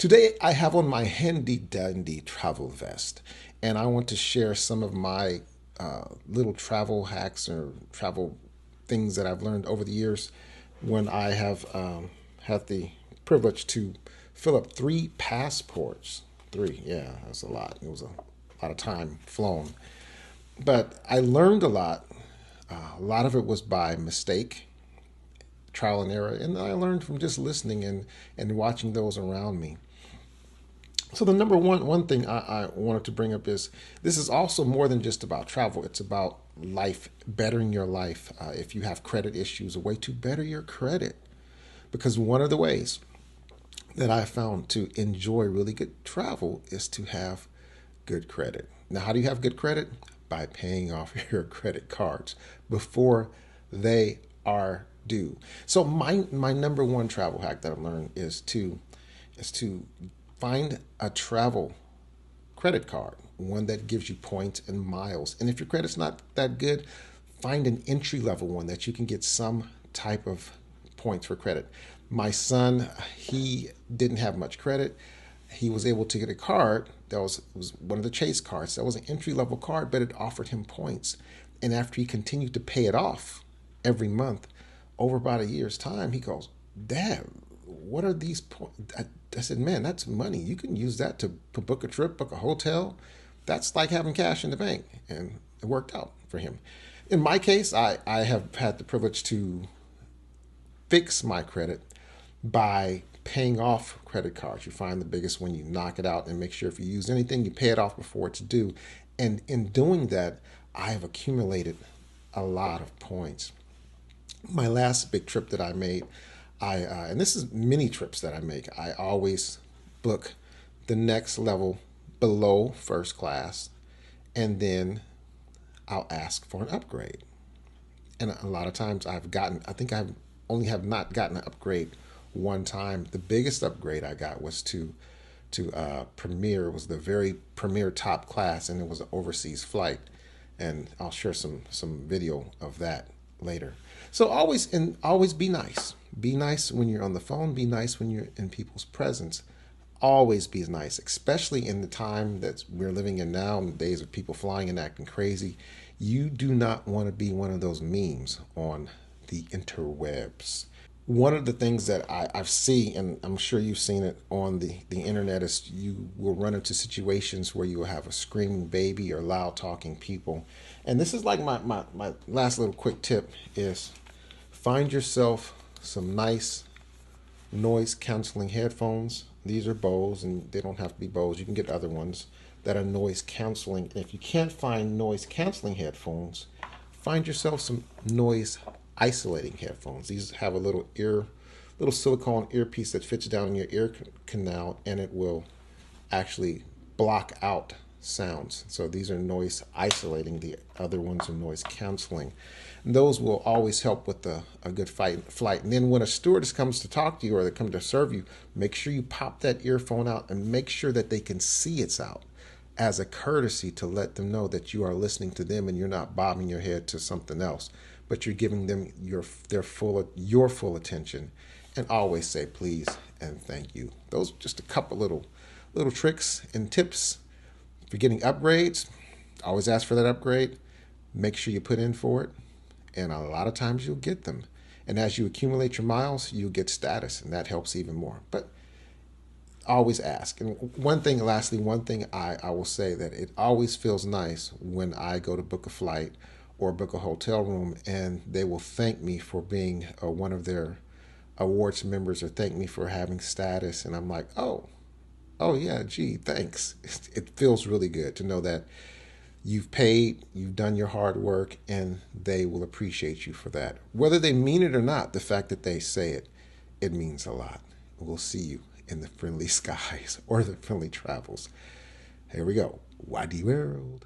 Today, I have on my handy dandy travel vest, and I want to share some of my little travel hacks or travel things that I've learned over the years when I have had the privilege to fill up three passports. Three, yeah, that's a lot. It was a lot of time flown. But I learned a lot. A lot of it was by mistake, trial and error, and I learned from just listening and watching those around me. So the number one thing I wanted to bring up is this is also more than just about travel. It's about life, bettering your life. If you have credit issues, a way to better your credit. Because one of the ways that I found to enjoy really good travel is to have good credit. Now, how do you have good credit? By paying off your credit cards before they are due. So my number one travel hack that I've learned is to find a travel credit card, one that gives you points and miles. And if your credit's not that good, find an entry level one that you can get some type of points for credit. My son, he didn't have much credit. He was able to get a card that was one of the Chase cards. That was an entry level card, but it offered him points. And after he continued to pay it off every month, over about a year's time, he goes, "Dad, what are these points?" I said, "Man, that's money. You can use that to book a trip, book a hotel. That's like having cash in the bank." And it worked out for him. In my case, I have had the privilege to fix my credit by paying off credit cards. You find the biggest one, you knock it out, and make sure if you use anything, you pay it off before it's due. And in doing that, I have accumulated a lot of points. My last big trip that I made, and this is many trips that I make, I always book the next level below first class, and then I'll ask for an upgrade. And a lot of times I think I've only have not gotten an upgrade one time. The biggest upgrade I got was to Premier. It was the very Premier top class, and it was an overseas flight. And I'll share some video of that later. So always be nice. Be nice when you're on the phone. Be nice when you're in people's presence. Always be nice, especially in the time that we're living in now, in the days of people flying and acting crazy. You do not want to be one of those memes on the interwebs. One of the things that I've seen, and I'm sure you've seen it on the internet, is you will run into situations where you will have a screaming baby or loud talking people. And this is like my last little quick tip is find yourself some nice noise canceling headphones. These are Bose, and they don't have to be Bose. You can get other ones that are noise canceling. And if you can't find noise canceling headphones, find yourself some noise isolating headphones. These have a little silicone earpiece that fits down in your ear canal, and it will actually block out sounds. So these are noise isolating. The other ones are noise canceling. And those will always help with a good flight. And then when a stewardess comes to talk to you or they come to serve you, make sure you pop that earphone out and make sure that they can see it's out as a courtesy to let them know that you are listening to them and you're not bobbing your head to something else, but you're giving them your full attention. And always say please and thank you. Those are just a couple little tricks and tips for getting upgrades. Always ask for that upgrade. Make sure you put in for it. And a lot of times you'll get them. And as you accumulate your miles, you'll get status, and that helps even more. But always ask. And lastly, one thing I will say that it always feels nice when I go to book a flight or book a hotel room and they will thank me for being one of their awards members or thank me for having status. And I'm like, oh yeah, gee, thanks. It feels really good to know that you've paid, you've done your hard work, and they will appreciate you for that. Whether they mean it or not, the fact that they say it, it means a lot. We'll see you in the friendly skies or the friendly travels. Here we go. Wadi World.